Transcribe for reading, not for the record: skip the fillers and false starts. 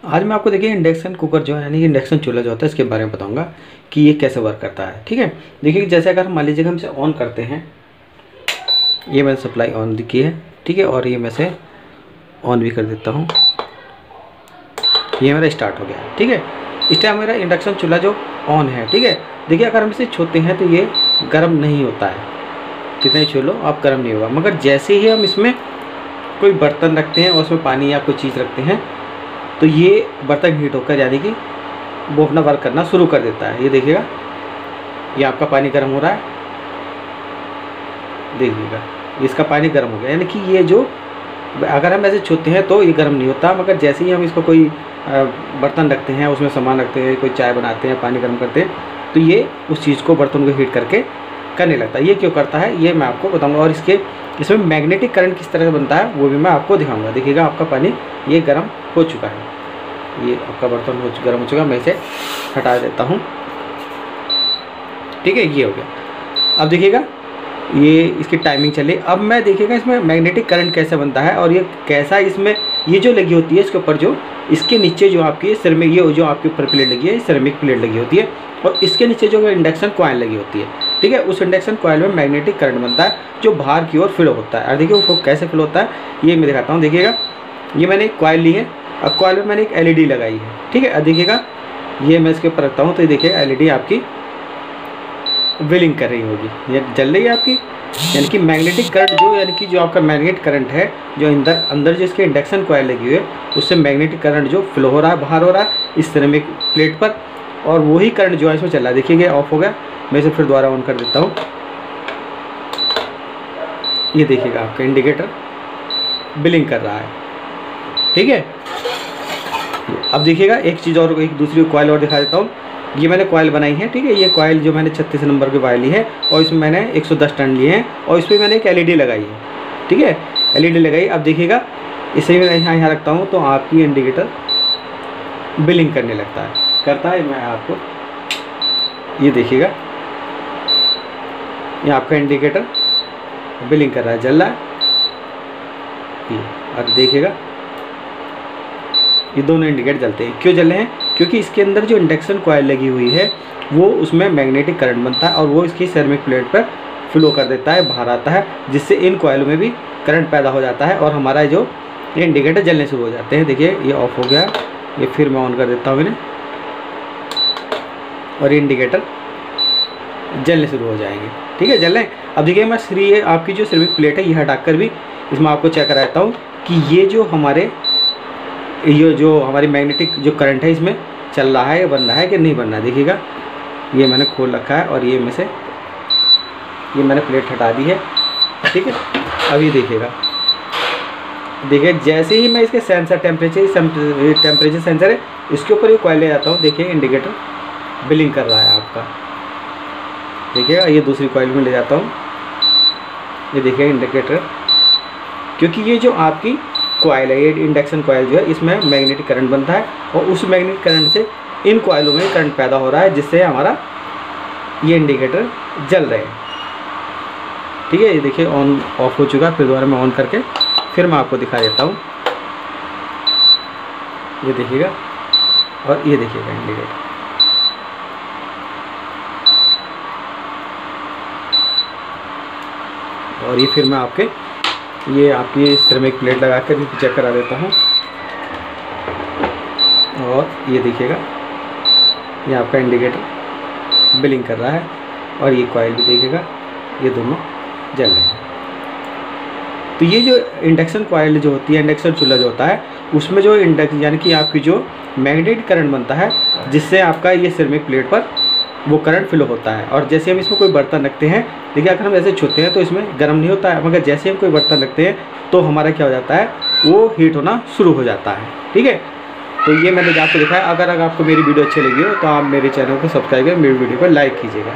आज मैं आपको देखिए इंडक्शन कुकर जो है यानी कि इंडक्शन चूल्हा जो होता है इसके बारे में बताऊंगा कि ये कैसे वर्क करता है। ठीक है, देखिए जैसे अगर मान लीजिए हम इसे ऑन करते हैं, ये मैंने सप्लाई ऑन की है। ठीक है, और ये मैं से ऑन भी कर देता हूँ, ये मेरा स्टार्ट हो गया। ठीक है, इस टाइम मेरा इंडक्शन चूल्हा जो ऑन है। ठीक है, देखिए अगर हम इसे छूते हैं तो ये गर्म नहीं होता है, कितना ही छू लो आप गर्म नहीं होगा। मगर जैसे ही हम इसमें कोई बर्तन रखते हैं और उसमें पानी या कोई चीज़ रखते हैं तो ये बर्तन हीट होकर यानी कि वो अपना वर्क करना शुरू कर देता है। ये देखिएगा, ये आपका पानी गर्म हो रहा है, देखिएगा इसका पानी गर्म हो गया। यानी कि ये जो अगर हम ऐसे छूते हैं तो ये गर्म नहीं होता, मगर जैसे ही हम इसको कोई बर्तन रखते हैं, उसमें सामान रखते हैं, कोई चाय बनाते हैं, पानी गर्म करते हैं, तो ये उस चीज़ को, बर्तन को हीट करके करने लगता है। ये क्यों करता है ये मैं आपको बताऊंगा, और इसमें मैग्नेटिक करंट किस तरह से बनता है वो भी मैं आपको दिखाऊंगा। देखिएगा आपका पानी ये गर्म हो चुका है, ये आपका बर्तन गर्म हो चुका है। मैं इसे हटा देता हूँ। ठीक है, ये हो गया। अब देखिएगा ये इसकी टाइमिंग चली। अब मैं देखिएगा इसमें मैग्नेटिक करंट कैसे बनता है और ये कैसा, इसमें ये जो लगी होती है इसके ऊपर, जो इसके नीचे जो आपकी सिरेमिक, ये जो आपके ऊपर प्लेट लगी है सिरेमिक प्लेट लगी होती है, और इसके नीचे जो इंडक्शन कॉइल लगी होती है। ठीक है, उस इंडक्शन कॉइल में मैग्नेटिक करंट बनता है जो बाहर की ओर फ्लो होता है। और देखिए वो कैसे फ्लो होता है ये मैं दिखाता हूँ। देखिएगा ये मैंने एक कॉइल ली है, अब कॉइल में मैंने एक LED लगाई है। ठीक है, अब देखिएगा ये मैं इसके ऊपर रखता हूँ तो ये देखिए LED आपकी व्हीलिंग कर रही होगी, ये जल रही है आपकी। यानी कि मैग्नेटिक करंट जो, यानी कि जो आपका मैग्नेट करंट है जो अंदर जो इसके इंडक्शन कॉइल लगी हुई है उससे मैग्नेटिक करंट जो फ्लो हो रहा है, बाहर हो रहा है इस सिरेमिक प्लेट पर, और वही करंट जो है इसमें चल रहा है। देखिए ऑफ हो गया, मैं इसे फिर दोबारा ऑन कर देता हूँ। ये देखिएगा आपका इंडिकेटर ब्लिंक कर रहा है। ठीक है, अब देखिएगा एक चीज़ और, एक दूसरी कॉइल और दिखा देता हूँ। ये मैंने कॉइल बनाई है। ठीक है, ये कॉइल जो मैंने 36 नंबर की वायर ली है और इसमें मैंने 110 टर्न लिए हैं और इसमें मैंने एक LED लगाई है। ठीक है, LED लगाई। अब देखिएगा इसे मैं यहाँ रखता हूँ तो आपकी इंडिकेटर ब्लिंक करने लगता है, करता है। मैं आपको ये देखिएगा, ये आपका इंडिकेटर ब्लिंक कर रहा है, जल रहा है। अब देखिएगा ये दोनों इंडिकेटर जलते हैं। क्यों जल रहे हैं? क्योंकि इसके अंदर जो इंडक्शन कॉइल लगी हुई है वो, उसमें मैग्नेटिक करंट बनता है और वो इसकी सिरेमिक प्लेट पर फ्लो कर देता है, बाहर आता है, जिससे इन कॉइलों में भी करंट पैदा हो जाता है और हमारा जो ये इंडिकेटर जलने शुरू हो जाते हैं। देखिए ये ऑफ हो गया, ये फिर मैं ऑन कर देता हूँ इन्हें, और ये इंडिकेटर जलने शुरू हो जाएंगे। ठीक है, जल रहे हैं। अब देखिए मैं ये आपकी जो सिरेमिक प्लेट है ये हटाकर भी इसमें आपको चेक कराता हूँ कि ये जो हमारी मैग्नेटिक जो करंट है इसमें चल रहा है, बन रहा है कि नहीं बन रहा है। देखिएगा ये मैंने खोल रखा है और ये मैंने प्लेट हटा दी है। ठीक है, अब ये देखिएगा, जैसे ही मैं इसके सेंसर टेम्परेचर सेंसर है इसके ऊपर ये कॉइल ले जाता हूँ, देखिए इंडिकेटर ब्लिंक कर रहा है आपका। देखिएगा ये दूसरी कॉइल में ले जाता हूँ, ये देखिए इंडिकेटर, क्योंकि ये जो आपकी कॉइल है, ये इंडक्शन कॉइल जो है इसमें मैग्नेटिक करंट बनता है और उस मैग्नेटिक करंट से इन कॉइलों में करंट पैदा हो रहा है, जिससे हमारा ये इंडिकेटर जल रहे हैं। ठीक है, ये देखिए ऑन ऑफ हो चुका है, फिर दोबारा मैं ऑन करके फिर मैं आपको दिखा देता हूँ। ये देखिएगा, और ये देखिएगा इंडिकेटर, और ये फिर मैं आपकी सिरेमिक प्लेट लगा कर भी चेक करा देता हूँ। और ये देखिएगा ये आपका इंडिकेटर ब्लिंक कर रहा है और ये कॉइल भी देखिएगा, ये दोनों जल रहे हैं। तो ये जो इंडक्शन कॉइल जो होती है, इंडक्शन चूल्हा जो होता है, उसमें जो यानी कि आपकी जो मैग्नेटिक करंट बनता है, जिससे आपका ये सिरेमिक प्लेट पर वो करंट फ्लो होता है। और जैसे हम इसमें कोई बर्तन रखते हैं, देखिए अगर हम ऐसे छूते हैं तो इसमें गर्म नहीं होता है, मगर जैसे हम कोई बर्तन रखते हैं तो हमारा क्या हो जाता है, वो हीट होना शुरू हो जाता है। ठीक है, तो ये मैंने आपको दिखाया। अगर आपको मेरी वीडियो अच्छी लगी हो तो आप मेरे चैनल को सब्सक्राइब करें, मेरी वीडियो को लाइक कीजिएगा।